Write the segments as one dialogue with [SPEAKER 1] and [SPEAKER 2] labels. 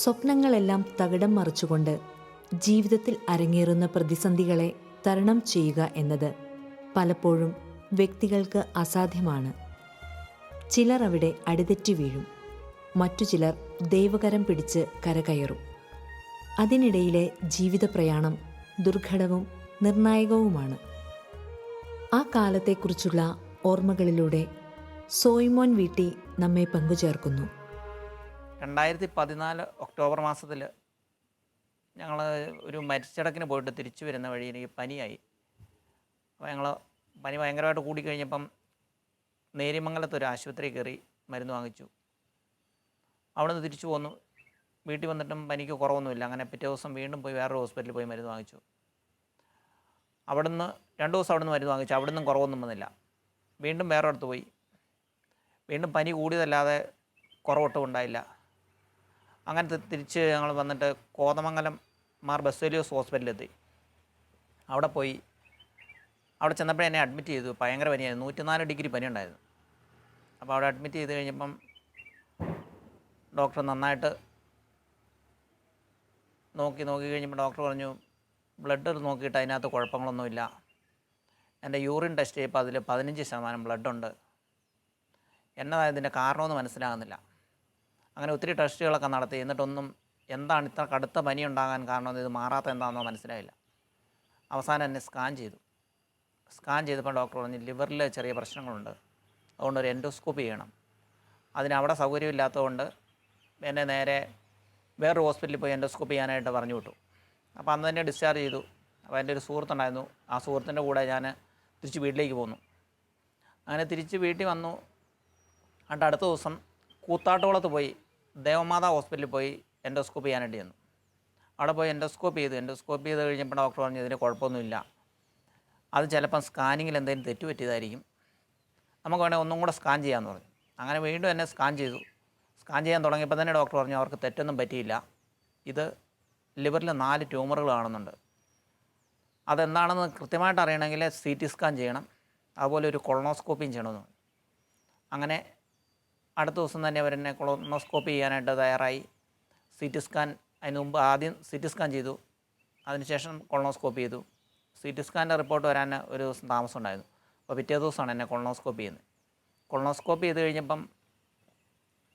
[SPEAKER 1] സ്വപ്നങ്ങളെല്ലാം തകിടം മറിച്ചുകൊണ്ട് ജീവിതത്തിൽ അരങ്ങേറുന്ന പ്രതിസന്ധികളെ തരണം ചെയ്യുക എന്നത് പലപ്പോഴും വ്യക്തികൾക്ക് അസാധ്യമാണ്. ചിലർ അവിടെ അടിതെറ്റി വീഴും, മറ്റു ചിലർ ദൈവകരം പിടിച്ച് കരകയറും. അതിനിടയിലെ ജീവിത പ്രയാണം ദുർഘടവും നിർണായകവുമാണ്. ആ കാലത്തെക്കുറിച്ചുള്ള ഓർമ്മകളിലൂടെ സോയിമോൻ വീട്ടി നമ്മെ പങ്കുചേർക്കുന്നു.
[SPEAKER 2] 2014 ഒക്ടോബർ മാസത്തിൽ ഞങ്ങൾ ഒരു മരിച്ചടക്കിന് പോയിട്ട് തിരിച്ചു വരുന്ന വഴി എനിക്ക് പനിയായി. അപ്പോൾ ഞങ്ങൾ പനി ഭയങ്കരമായിട്ട് കൂടിക്കഴിഞ്ഞപ്പം നേര്യമംഗലത്ത് ഒരു ആശുപത്രി കയറി മരുന്ന് വാങ്ങിച്ചു. അവിടെ നിന്ന് തിരിച്ചു പോന്നു. വീട്ടിൽ വന്നിട്ടും പനിക്ക് കുറവൊന്നുമില്ല. അങ്ങനെ പിറ്റേ ദിവസം വീണ്ടും പോയി വേറൊരു ഹോസ്പിറ്റലിൽ പോയി മരുന്ന് വാങ്ങിച്ചു. അവിടെ നിന്ന് 2 ദിവസം അവിടെ നിന്ന് മരുന്ന് വാങ്ങിച്ചു. അവിടെ നിന്നും കുറവൊന്നും വന്നില്ല. വീണ്ടും വേറെ അടുത്ത് പോയി. വീണ്ടും പനി കൂടിയതല്ലാതെ കുറവൊട്ടും ഉണ്ടായില്ല. അങ്ങനെ തിരിച്ച് ഞങ്ങൾ വന്നിട്ട് കോതമംഗലം മാർ ബസേലിയോസ് ഹോസ്പിറ്റലിലെത്തി. അവിടെ പോയി. അവിടെ ചെന്നപ്പോൾ എന്നെ അഡ്മിറ്റ് ചെയ്തു. ഭയങ്കര പനിയായിരുന്നു. 104 ഡിഗ്രി പനി ഉണ്ടായിരുന്നു. അപ്പോൾ അവിടെ അഡ്മിറ്റ് ചെയ്ത് കഴിഞ്ഞപ്പം ഡോക്ടർ നന്നായിട്ട് നോക്കി കഴിഞ്ഞപ്പോൾ ഡോക്ടർ പറഞ്ഞു, ബ്ലഡ് നോക്കിയിട്ട് അതിനകത്ത് കുഴപ്പങ്ങളൊന്നുമില്ല. എൻ്റെ യൂറിൻ ടെസ്റ്റ് ചെയ്തപ്പോൾ അതിൽ 15% ബ്ലഡുണ്ട്. എന്നതായതിൻ്റെ കാരണമെന്ന് മനസ്സിലാകുന്നില്ല. അങ്ങനെ ഒത്തിരി ടെസ്റ്റുകളൊക്കെ നടത്തി. എന്നിട്ടൊന്നും എന്താണ് ഇത്ര കടുത്ത പനി ഉണ്ടാകാൻ കാരണമെന്ന്, ഇത് മാറാത്ത എന്താണെന്നോ മനസ്സിലായില്ല. അവസാനം എന്നെ സ്കാൻ ചെയ്തു. സ്കാൻ ചെയ്തപ്പോൾ ഡോക്ടർ പറഞ്ഞു ലിവറിൽ ചെറിയ പ്രശ്നങ്ങളുണ്ട്, അതുകൊണ്ട് ഒരു എൻഡോസ്കോപ്പി ചെയ്യണം. അവിടെ സൗകര്യമില്ലാത്തതുകൊണ്ട് എന്നെ നേരെ വേറൊരു ഹോസ്പിറ്റലിൽ പോയി എൻഡോസ്കോപ്പി ചെയ്യാനായിട്ട് പറഞ്ഞു വിട്ടു. അപ്പോൾ അന്ന് തന്നെ ഡിസ്ചാർജ് ചെയ്തു. അപ്പോൾ എൻ്റെ ഒരു സുഹൃത്തുണ്ടായിരുന്നു. ആ സുഹൃത്തിൻ്റെ കൂടെ ഞാൻ തിരിച്ച് വീട്ടിലേക്ക് പോന്നു. അങ്ങനെ തിരിച്ച് വീട്ടിൽ വന്നു. എന്നിട്ട് അടുത്ത ദിവസം കൂത്താട്ടുകുളത്ത് പോയി ദേവമാതാ ഹോസ്പിറ്റലിൽ പോയി എൻഡോസ്കോപ്പി ചെയ്യാനായിട്ട് ചെന്നു. അവിടെ പോയി എൻഡോസ്കോപ്പി ചെയ്ത് കഴിഞ്ഞപ്പോൾ ഡോക്ടർ പറഞ്ഞു ഇതിന് കുഴപ്പമൊന്നുമില്ല, അത് ചിലപ്പം സ്കാനിങ്ങിൽ എന്തെങ്കിലും തെറ്റുപറ്റിയതായിരിക്കും, നമുക്ക് വേണമെങ്കിൽ ഒന്നും കൂടെ സ്കാൻ ചെയ്യാമെന്ന് പറഞ്ഞു. അങ്ങനെ വീണ്ടും എന്നെ സ്കാൻ ചെയ്തു. സ്കാൻ ചെയ്യാൻ തുടങ്ങിയപ്പോൾ തന്നെ ഡോക്ടർ പറഞ്ഞു അവർക്ക് തെറ്റൊന്നും പറ്റിയില്ല, ഇത് ലിവറിൽ 4 ട്യൂമറുകൾ കാണുന്നുണ്ട്, അതെന്താണെന്ന് കൃത്യമായിട്ട് അറിയണമെങ്കിൽ CT സ്കാൻ ചെയ്യണം, അതുപോലെ ഒരു കൊളോണോസ്കോപ്പിയും ചെയ്യണമെന്ന് പറഞ്ഞു. അങ്ങനെ അടുത്ത ദിവസം തന്നെ അവരെന്നെ കൊളോണോസ്കോപ്പി ചെയ്യാനായിട്ട് തയ്യാറായി. CT സ്കാൻ അതിന് മുമ്പ് ആദ്യം CT സ്കാൻ ചെയ്തു, അതിനുശേഷം കൊളോണോസ്കോപ്പി ചെയ്തു. CT സ്കാനിൻ്റെ റിപ്പോർട്ട് വരാൻ ഒരു ദിവസം താമസം ഉണ്ടായിരുന്നു. അപ്പോൾ പിറ്റേ ദിവസമാണ് എന്നെ കൊളോണോസ്കോപ്പി ചെയ്യുന്നത്. കൊളോണോസ്കോപ്പി ചെയ്ത് കഴിഞ്ഞപ്പം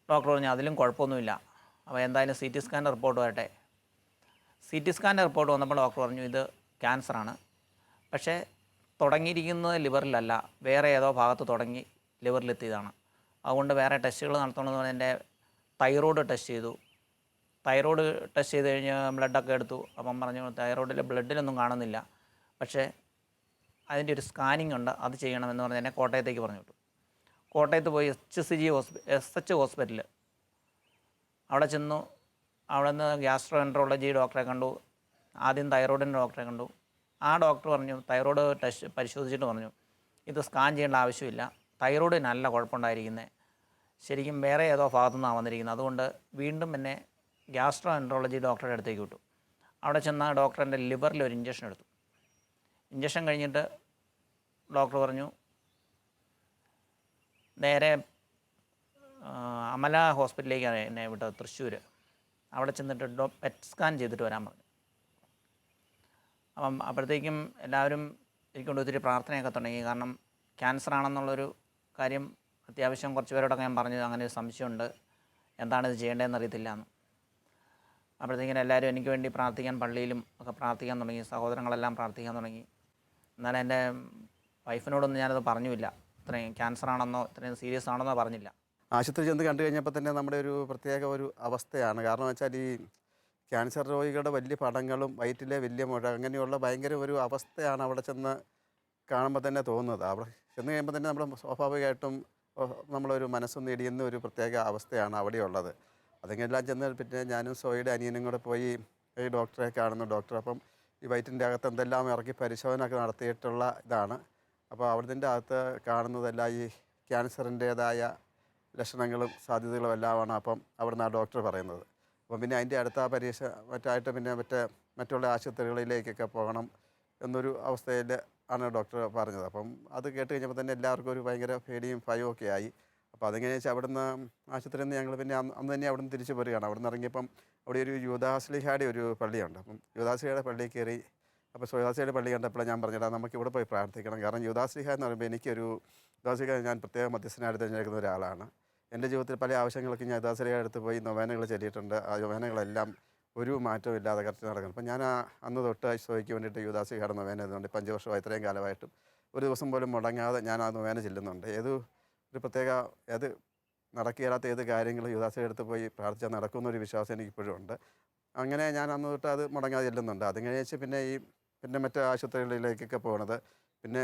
[SPEAKER 2] ഡോക്ടർ പറഞ്ഞു അതിലും കുഴപ്പമൊന്നുമില്ല, അപ്പോൾ എന്തായാലും CT സ്കാനിൻ്റെ റിപ്പോർട്ട് വരട്ടെ. CT സ്കാനിൻ്റെ റിപ്പോർട്ട് വന്നപ്പോൾ ഡോക്ടർ പറഞ്ഞു ഇത് ക്യാൻസറാണ്, പക്ഷേ തുടങ്ങിയിരിക്കുന്നത് ലിവറിലല്ല, വേറെ ഏതോ ഭാഗത്ത് തുടങ്ങി ലിവറിലെത്തിയതാണ്, അതുകൊണ്ട് വേറെ ടെസ്റ്റുകൾ നടത്തണമെന്ന് പറഞ്ഞ് എൻ്റെ തൈറോയ്ഡ് ടെസ്റ്റ് ചെയ്തു. തൈറോയ്ഡ് ടെസ്റ്റ് ചെയ്ത് കഴിഞ്ഞ് ബ്ലഡൊക്കെ എടുത്തു. അപ്പം പറഞ്ഞു ബ്ലഡിലൊന്നും കാണുന്നില്ല, പക്ഷേ അതിൻ്റെ ഒരു സ്കാനിങ് ഉണ്ട്, അത് ചെയ്യണമെന്ന് പറഞ്ഞ് എന്നെ കോട്ടയത്തേക്ക് പറഞ്ഞു വിട്ടു. കോട്ടയത്ത് പോയി SH ഹോസ്പിറ്റൽ അവിടെ ചെന്നു. അവിടെ നിന്ന് ഗ്യാസ്ട്രോഎൻട്രോളജി ഡോക്ടറെ കണ്ടു. ആദ്യം തൈറോയിഡിൻ്റെ ഡോക്ടറെ കണ്ടു. ആ ഡോക്ടർ പറഞ്ഞു തൈറോയ്ഡ് ടെസ്റ്റ് പരിശോധിച്ചിട്ട് പറഞ്ഞു ഇത് സ്കാൻ ചെയ്യേണ്ട ആവശ്യമില്ല, തൈറോയിഡിനല്ല കുഴപ്പമുണ്ടായിരിക്കുന്നത്, ശരിക്കും വേറെ ഏതോ ഭാഗത്തു നിന്നാണ് വന്നിരിക്കുന്നത്, അതുകൊണ്ട് വീണ്ടും എന്നെ ഗ്യാസ്ട്രോഎൻട്രോളജി ഡോക്ടറുടെ അടുത്തേക്ക് വിട്ടു. അവിടെ ചെന്ന ഡോക്ടർ എൻ്റെ ലിവറിൽ ഒരു ഇഞ്ചക്ഷൻ എടുത്തു. ഇഞ്ചക്ഷൻ കഴിഞ്ഞിട്ട് ഡോക്ടർ പറഞ്ഞു നേരെ അമല ഹോസ്പിറ്റലിലേക്കാണ് എന്നെ വിട്ടത്, തൃശ്ശൂർ. അവിടെ ചെന്നിട്ട് പെറ്റ് സ്കാൻ ചെയ്തിട്ട് വരാൻ പറഞ്ഞു. അപ്പം അപ്പോഴത്തേക്കും എല്ലാവരും എനിക്കൊണ്ട് ഒത്തിരി പ്രാർത്ഥനയൊക്കെ തുടങ്ങി. കാരണം ക്യാൻസർ ആണെന്നുള്ളൊരു കാര്യം അത്യാവശ്യം കുറച്ച് പേരോടൊക്കെ ഞാൻ പറഞ്ഞു അങ്ങനെ ഒരു സംശയമുണ്ട്, എന്താണിത് ചെയ്യേണ്ടതെന്ന് അറിയത്തില്ല എന്ന്. അപ്പോഴത്തേക്കും എല്ലാവരും എനിക്ക് വേണ്ടി പ്രാർത്ഥിക്കാൻ പള്ളിയിലും ഒക്കെ പ്രാർത്ഥിക്കാൻ തുടങ്ങി, സഹോദരങ്ങളെല്ലാം പ്രാർത്ഥിക്കാൻ തുടങ്ങി. എന്നാൽ എൻ്റെ വൈഫിനോടൊന്നും ഞാനത് പറഞ്ഞില്ല, ഇത്രയും ക്യാൻസർ ആണെന്നോ ഇത്രയും സീരിയസ് ആണെന്നോ പറഞ്ഞില്ല.
[SPEAKER 3] ആശുപത്രി ചെന്ന് കണ്ടു കഴിഞ്ഞപ്പോൾ തന്നെ നമ്മുടെ ഒരു പ്രത്യേക ഒരു അവസ്ഥയാണ്. കാരണം വെച്ചാൽ ഈ ക്യാൻസർ രോഗികളുടെ വലിയ പടങ്ങളും വയറ്റിലെ വലിയ മുഴ അങ്ങനെയുള്ള ഭയങ്കര ഒരു അവസ്ഥയാണ് അവിടെ ചെന്ന് കാണുമ്പോൾ തന്നെ തോന്നുന്നത്. അവിടെ ചെന്ന് കഴിയുമ്പോൾ തന്നെ നമ്മൾ സ്വാഭാവികമായിട്ടും നമ്മളൊരു മനസ്സൊന്ന് ഇടിയുന്ന ഒരു പ്രത്യേക അവസ്ഥയാണ് അവിടെയുള്ളത്. അതിങ്ങനെല്ലാം ചെന്ന് പിന്നെ ഞാനും സോയുടെ അനിയനും കൂടെ പോയി ഈ ഡോക്ടറെ കാണുന്നു. ഡോക്ടർ അപ്പം ഈ വയറ്റിൻ്റെ അകത്ത് എന്തെല്ലാം ഇറക്കി പരിശോധന ഒക്കെ നടത്തിയിട്ടുള്ള ഇതാണ്. അപ്പോൾ അവിടുത്തെ അകത്ത് കാണുന്നതെല്ലാം ഈ ക്യാൻസറിൻ്റേതായ ലക്ഷണങ്ങളും സാധ്യതകളും എല്ലാമാണ് അപ്പം അവിടുന്ന് ആ ഡോക്ടർ പറയുന്നത്. അപ്പം പിന്നെ അതിൻ്റെ അടുത്ത പരീക്ഷ മറ്റായിട്ട് പിന്നെ മറ്റുള്ള ആശുപത്രികളിലേക്കൊക്കെ പോകണം എന്നൊരു അവസ്ഥയിൽ ആണ് ഡോക്ടർ പറഞ്ഞത്. അപ്പം അത് കേട്ട് കഴിഞ്ഞപ്പോൾ തന്നെ എല്ലാവർക്കും ഒരു ഭയങ്കര പേടിയും ഭയവും ഒക്കെ ആയി. അപ്പോൾ അതെങ്ങനെയാ വെച്ചാൽ അവിടുന്ന് ആശുപത്രിയിൽ നിന്ന് ഞങ്ങൾ പിന്നെ അന്ന് തന്നെ അവിടുന്ന് തിരിച്ചു പോരുകയാണ്. അവിടുന്ന് ഇറങ്ങിയപ്പം അവിടെ ഒരു യൂദാസ്ലിഹായുടെ ഒരു പള്ളിയുണ്ട്. അപ്പം യൂദാസ്ലിഹയുടെ പള്ളിയിൽ കയറി. അപ്പോൾ യൂദാസ്ലിഹയുടെ പള്ളി കണ്ടപ്പോൾ ഞാൻ പറഞ്ഞിടാ നമുക്ക് ഇവിടെ പോയി പ്രാർത്ഥിക്കണം. കാരണം യൂദാസ്ലിഹ എന്ന് പറയുമ്പോൾ യൂദാസ്ലിഹ ഞാൻ പ്രത്യേക മധ്യസ്ഥനായിട്ട് തിരഞ്ഞെടുക്കുന്ന ഒരാളാണ്. എൻ്റെ ജീവിതത്തിൽ പല ആവശ്യങ്ങളൊക്കെ ഞാൻ യൂദാസ്ലിഹയുടെ അടുത്ത് പോയി നൊവേനകൾ ചൊല്ലിയിട്ടുണ്ട്. ആ നൊവേനകളെല്ലാം ഒരു മാറ്റവും ഇല്ലാതെ കറക്റ്റ് നടക്കണം. അപ്പം ഞാൻ അന്ന് തൊട്ട് ഈശോയ്ക്ക് വേണ്ടിയിട്ട് യൂദാസ്ലിഹയുടെ നൊവേന എഴുതുന്നുണ്ട്. 5 വർഷമായി, ഇത്രയും കാലമായിട്ടും ഒരു ദിവസം പോലും മുടങ്ങാതെ ഞാൻ ആ നൊവേന ചെല്ലുന്നുണ്ട്. ഒരു പ്രത്യേക നടക്കുകയില്ലാത്ത ഏത് കാര്യങ്ങളും യൂദാസ്ലിഹയുടെ അടുത്ത് പോയി പ്രാർത്ഥിച്ചാൽ നടക്കുമെന്നൊരു വിശ്വാസം എനിക്കിപ്പോഴും ഉണ്ട്. അങ്ങനെ ഞാൻ അന്ന് തൊട്ട് അത് മുടങ്ങാതെ ചെല്ലുന്നുണ്ട്. അത് കഴിഞ്ഞ് പിന്നെ മറ്റ് ആശുപത്രികളിലേക്കൊക്കെ പോകണത്, പിന്നെ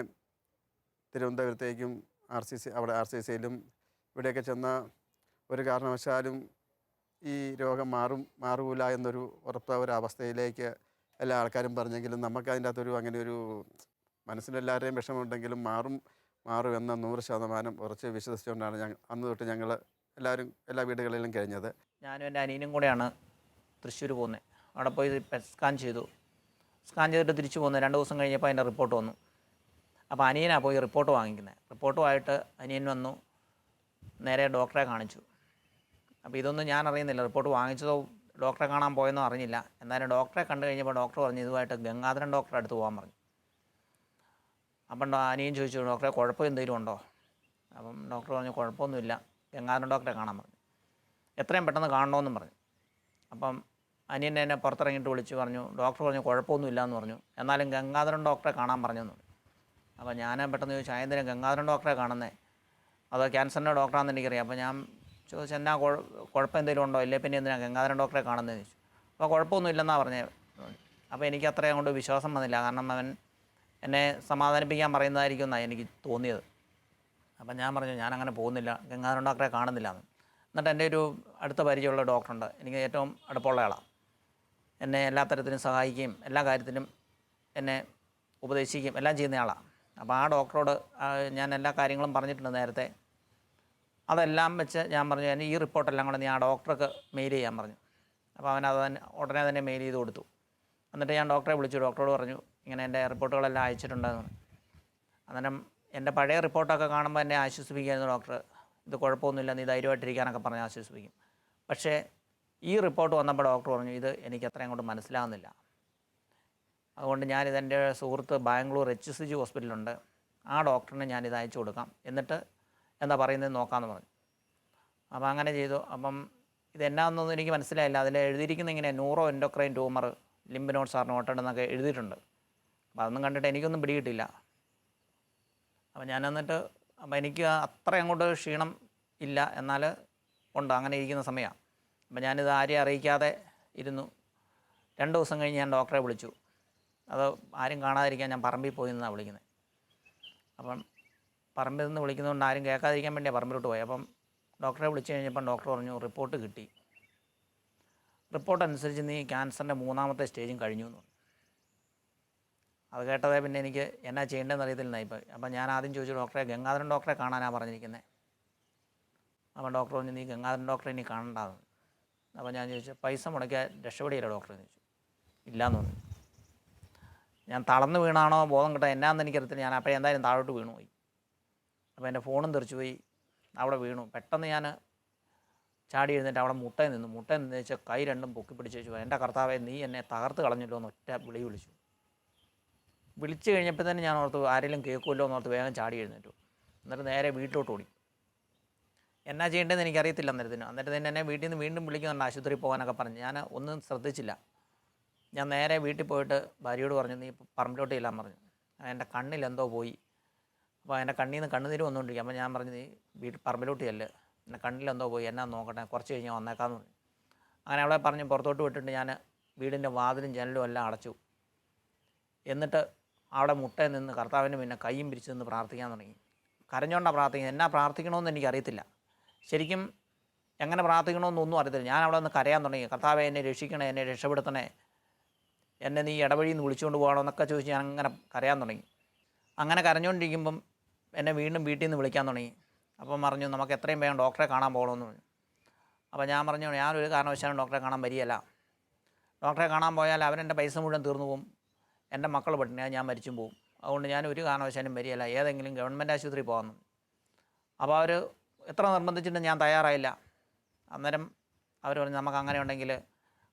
[SPEAKER 3] തിരുവനന്തപുരത്തേക്കും അവിടെ RCCയിലും ഇവിടെയൊക്കെ ചെന്ന ഒരു കാരണവശാലും ഈ രോഗം മാറൂല എന്നൊരു ഒരവസ്ഥയിലേക്ക് എല്ലാ ആൾക്കാരും പറഞ്ഞെങ്കിലും നമുക്ക് അതിൻ്റെ അകത്തൊരു അങ്ങനെ ഒരു മനസ്സിലെല്ലാവരുടെയും വിഷമമുണ്ടെങ്കിലും മാറുമെന്ന 100% ഉറച്ച് വിശ്വസിച്ചുകൊണ്ടാണ് അന്ന് തൊട്ട് ഞങ്ങൾ എല്ലാ വീടുകളിലും കഴിഞ്ഞത്.
[SPEAKER 2] ഞാനും എൻ്റെ അനിയനും കൂടെയാണ് തൃശ്ശൂർ പോകുന്നത്. അവിടെ പോയി സ്കാൻ ചെയ്തിട്ട് തിരിച്ചു പോകുന്നത്. 2 ദിവസം കഴിഞ്ഞപ്പോൾ അതിൻ്റെ റിപ്പോർട്ട് വന്നു. അപ്പോൾ അനിയനാണ് പോയി റിപ്പോർട്ട് വാങ്ങിക്കുന്നത്. റിപ്പോർട്ടുമായിട്ട് അനിയൻ വന്നു, നേരെ ഡോക്ടറെ കാണിച്ചു. അപ്പോൾ ഇതൊന്നും ഞാൻ അറിയുന്നില്ല, റിപ്പോർട്ട് വാങ്ങിച്ചതോ ഡോക്ടറെ കാണാൻ പോയെന്നോ അറിഞ്ഞില്ല. എന്നാലും ഡോക്ടറെ കണ്ടു കഴിഞ്ഞപ്പോൾ ഡോക്ടർ പറഞ്ഞു ഇതുമായിട്ട് ഗംഗാധരൻ ഡോക്ടറെ അടുത്ത് പോകാൻ പറഞ്ഞു. അപ്പം അനിയൻ ചോദിച്ചു ഡോക്ടറെ കുഴപ്പം എന്തെങ്കിലും ഉണ്ടോ? അപ്പം ഡോക്ടർ പറഞ്ഞു കുഴപ്പമൊന്നുമില്ല, ഗംഗാധരൻ ഡോക്ടറെ കാണാൻ പറഞ്ഞു, എത്രയും പെട്ടെന്ന് കാണണമെന്നും പറഞ്ഞു. അപ്പം അനിയൻ എന്നെ പുറത്തിറങ്ങിയിട്ട് വിളിച്ച് പറഞ്ഞു ഡോക്ടർ പറഞ്ഞു കുഴപ്പമൊന്നുമില്ല എന്ന് പറഞ്ഞു, എന്നാലും ഗംഗാധരൻ ഡോക്ടറെ കാണാൻ പറഞ്ഞെന്ന് പറഞ്ഞു. അപ്പോൾ ഞാൻ പെട്ടെന്ന് ചോദിച്ചു എന്തിനാ ഗംഗാധരൻ ഡോക്ടറെ കാണുന്നത്, അതോ ക്യാൻസറിൻ്റെ ഡോക്ടറാണെന്ന് എനിക്കറിയാം. അപ്പോൾ ഞാൻ ചോദിച്ചു എന്നാ കുഴപ്പം എന്തെങ്കിലും ഉണ്ടോ, ഇല്ലേ പിന്നെ എന്തിനാണ് ഗംഗാധരൻ ഡോക്ടറെ കാണുന്നതെന്ന് ചോദിച്ചു. അപ്പോൾ കുഴപ്പമൊന്നുമില്ലെന്നാണ് പറഞ്ഞത്. അപ്പോൾ എനിക്ക് അത്രയും കൊണ്ട് വിശ്വാസം വന്നില്ല, കാരണം അവൻ എന്നെ സമാധാനിപ്പിക്കാൻ പറയുന്നതായിരിക്കും എന്നാണ് എനിക്ക് തോന്നിയത്. അപ്പം ഞാൻ പറഞ്ഞു ഞാനങ്ങനെ പോകുന്നില്ല, ഗംഗാധരൻ ഡോക്ടറെ കാണുന്നില്ല എന്ന്. എന്നിട്ട് എൻ്റെ ഒരു അടുത്ത പരിചയമുള്ള ഡോക്ടറുണ്ട്, എനിക്ക് ഏറ്റവും അടുപ്പമുള്ള ആളാണ്. എന്നെ എല്ലാ തരത്തിലും സഹായിക്കുകയും എല്ലാ കാര്യത്തിലും എന്നെ ഉപദേശിക്കുകയും എല്ലാം ചെയ്യുന്ന ആളാണ്. അപ്പോൾ ആ ഡോക്ടറോട് ഞാൻ എല്ലാ കാര്യങ്ങളും പറഞ്ഞിട്ടുണ്ട് നേരത്തെ. അതെല്ലാം വെച്ച് ഞാൻ പറഞ്ഞു ഈ റിപ്പോർട്ടെല്ലാം കൂടെ നീ ആ ഡോക്ടർക്ക് മെയിൽ ചെയ്യാൻ പറഞ്ഞു. അപ്പോൾ ഉടനെ തന്നെ മെയിൽ ചെയ്ത് കൊടുത്തു. എന്നിട്ട് ഞാൻ ഡോക്ടറെ വിളിച്ചു, ഡോക്ടറോട് പറഞ്ഞു ഇങ്ങനെ എൻ്റെ റിപ്പോർട്ടുകളെല്ലാം അയച്ചിട്ടുണ്ടെന്ന്. അന്നേരം എൻ്റെ പഴയ റിപ്പോർട്ടൊക്കെ കാണുമ്പോൾ എന്നെ ആശ്വസിപ്പിക്കുമായിരുന്നു ഡോക്ടർ, ഇത് കുഴപ്പമൊന്നുമില്ല നീ ധൈര്യമായിട്ടിരിക്കാനൊക്കെ പറഞ്ഞ് ആശ്വസിപ്പിക്കും. പക്ഷേ ഈ റിപ്പോർട്ട് വന്നപ്പോൾ ഡോക്ടർ പറഞ്ഞു ഇത് എനിക്ക് അത്രയും കൊണ്ട് മനസ്സിലാകുന്നില്ല, അതുകൊണ്ട് ഞാനിതെൻ്റെ സുഹൃത്ത് ബാംഗ്ലൂർ HCG ഹോസ്പിറ്റലുണ്ട്, ആ ഡോക്ടറിന് ഞാനിത് അയച്ചു കൊടുക്കാം, എന്നിട്ട് എന്താ പറയുന്നത് നോക്കാമെന്ന് പറഞ്ഞു. അപ്പോൾ അങ്ങനെ ചെയ്തു. അപ്പം ഇതെന്നാന്നൊന്നും എനിക്ക് മനസ്സിലായില്ല. അതിൽ എഴുതിയിരിക്കുന്ന ഇങ്ങനെ neuro endocrine tumour limb notes R noted എന്നൊക്കെ എഴുതിയിട്ടുണ്ട്. അപ്പോൾ അതൊന്നും കണ്ടിട്ട് എനിക്കൊന്നും പിടികിട്ടില്ല. അപ്പോൾ ഞാൻ എന്നിട്ട് അപ്പോൾ എനിക്ക് അത്ര അങ്ങോട്ട് ക്ഷീണം ഇല്ല, എന്നാൽ ഉണ്ട്, അങ്ങനെ ഇരിക്കുന്ന സമയമാണ്. അപ്പോൾ ഞാനിത് ആരെയും അറിയിക്കാതെ ഇരുന്നു. 2 ദിവസം കഴിഞ്ഞ് ഞാൻ ഡോക്ടറെ വിളിച്ചു. അത് ആരും കാണാതിരിക്കാൻ ഞാൻ പറമ്പിൽ പോയി നിന്നാണ് വിളിക്കുന്നത്. അപ്പം പറമ്പിൽ നിന്ന് വിളിക്കുന്നതുകൊണ്ട് ആരും കേൾക്കാതിരിക്കാൻ വേണ്ടിയാണ് പറമ്പിലോട്ട് പോയി. അപ്പം ഡോക്ടറെ വിളിച്ച് കഴിഞ്ഞപ്പം ഡോക്ടർ പറഞ്ഞു റിപ്പോർട്ട് കിട്ടി, റിപ്പോർട്ട് അനുസരിച്ച് നീ ക്യാൻസറിൻ്റെ 3ാമത്തെ സ്റ്റേജും കഴിഞ്ഞു എന്ന് പറഞ്ഞു. അത് കേട്ടതേ പിന്നെ എനിക്ക് എന്നാ ചെയ്യേണ്ടതെന്ന് അറിയത്തില്ല ഇപ്പോൾ. അപ്പം ഞാൻ ആദ്യം ചോദിച്ചു ഡോക്ടറെ ഗംഗാധരൻ ഡോക്ടറെ കാണാനാണ് പറഞ്ഞിരിക്കുന്നത്. അപ്പം ഡോക്ടർ പറഞ്ഞു നീ ഗംഗാധരൻ ഡോക്ടറെ ഇനി കാണണ്ടാന്ന്. അപ്പോൾ ഞാൻ ചോദിച്ചു പൈസ മുടക്കിയാൽ രക്ഷപ്പെടില്ല ഡോക്ടറെ എന്ന് ചോദിച്ചു. ഇല്ലയെന്ന് പറഞ്ഞു. ഞാൻ തളർന്ന് വീണാണോ ബോധം കിട്ടാൻ എന്നാന്ന് എനിക്കറിയത്തില്ല. ഞാൻ അപ്പോൾ എന്തായാലും താഴോട്ട് വീണു പോയി. അപ്പോൾ എൻ്റെ ഫോണും തെറിച്ചു പോയി, അവിടെ വീണു. പെട്ടെന്ന് ഞാൻ ചാടി എഴുന്നേറ്റ് അവിടെ മുട്ടയിൽ നിന്ന് വെച്ചാൽ കൈ രണ്ടും പൊക്കി പിടിച്ച് വെച്ചു, എൻ്റെ കർത്താവേ നീ എന്നെ തകർത്ത് കളഞ്ഞല്ലോ എന്ന് ഒറ്റ വിളിച്ചു. വിളിച്ചു കഴിഞ്ഞപ്പോൾ തന്നെ ഞാൻ ഓർത്ത് ആരെങ്കിലും കേൾക്കുമല്ലോ എന്നോർത്ത് വേഗം ചാടി എഴുന്നേറ്റു. എന്നിട്ട് നേരെ വീട്ടിലോട്ട് ഓടി. എന്നാ ചെയ്യേണ്ടതെന്ന് എനിക്കറിയത്തില്ല. അന്നേരത്തിന് എന്നെ വീട്ടിൽ നിന്ന് വീണ്ടും വിളിക്കുന്നുണ്ട് ആശുപത്രി പോകാനൊക്കെ പറഞ്ഞ്. ഞാൻ ഒന്നും ശ്രദ്ധിച്ചില്ല. ഞാൻ നേരെ വീട്ടിൽ പോയിട്ട് ഭാര്യയോട് പറഞ്ഞു നീ പറമ്പിലോട്ട് ചെല്ലാൻ പറഞ്ഞു. എൻ്റെ കണ്ണിലെന്തോ പോയി. അപ്പോൾ എൻ്റെ കണ്ണിൽ നിന്ന് കണ്ണുനീര് വന്നുകൊണ്ടിരിക്കും. അപ്പോൾ ഞാൻ പറഞ്ഞു നീ പറമ്പിലോട്ട് ചെല്ല്, എൻ്റെ കണ്ണിലെന്തോ പോയി, എന്നാ നോക്കട്ടെ, കുറച്ച് കഴിഞ്ഞ് വന്നേക്കാമെന്ന് പറഞ്ഞു. അങ്ങനെ അവളെ പറഞ്ഞ് പുറത്തോട്ട് വിട്ടിട്ട് ഞാൻ വീടിൻ്റെ വാതിലും ജനലും എല്ലാം അടച്ചു. എന്നിട്ട് അവിടെ മുട്ടയിൽ നിന്ന് കർത്താവിന് പിന്നെ കൈയും പിരിച്ച് നിന്ന് പ്രാർത്ഥിക്കാൻ തുടങ്ങി. കരഞ്ഞുകൊണ്ടാണ് പ്രാർത്ഥിക്കുന്നത്. എന്നാ പ്രാർത്ഥിക്കണമെന്ന് എനിക്കറിയത്തില്ല, ശരിക്കും എങ്ങനെ പ്രാർത്ഥിക്കണമെന്നൊന്നും അറിയത്തില്ല. ഞാൻ അവിടെ നിന്ന് കരയാൻ തുടങ്ങി. കർത്താവെ എന്നെ രക്ഷിക്കണേ, എന്നെ രക്ഷപ്പെടുത്തണേ, എന്നെ നീ ഇടവഴിയിൽ നിന്ന് വിളിച്ചുകൊണ്ട് പോകണോ എന്നൊക്കെ ചോദിച്ച് ഞാൻ അങ്ങനെ കരയാൻ തുടങ്ങി. അങ്ങനെ കരഞ്ഞുകൊണ്ടിരിക്കുമ്പം എന്നെ വീണ്ടും വീട്ടിൽ നിന്ന് വിളിക്കാൻ തുടങ്ങി. അപ്പം പറഞ്ഞു നമുക്ക് എത്രയും വേഗം ഡോക്ടറെ കാണാൻ പോകണമെന്ന് പറഞ്ഞു. അപ്പോൾ ഞാൻ പറഞ്ഞു ഞാനൊരു കാരണവശാലും ഡോക്ടറെ കാണാൻ വരികയില്ല. ഡോക്ടറെ കാണാൻ പോയാൽ അവരെൻ്റെ പൈസ മുഴുവൻ തീർന്നു പോകും, എൻ്റെ മക്കൾ പട്ടിണിയാൽ ഞാൻ മരിച്ചും പോകും. അതുകൊണ്ട് ഞാൻ ഒരു കാരണവശാലും വരികയില്ല, ഏതെങ്കിലും ഗവൺമെൻറ് ആശുപത്രി പോകാമെന്ന്. അപ്പോൾ അവർ എത്ര നിർബന്ധിച്ചിട്ടും ഞാൻ തയ്യാറായില്ല. അന്നേരം അവർ പറഞ്ഞു നമുക്ക് അങ്ങനെ ഉണ്ടെങ്കിൽ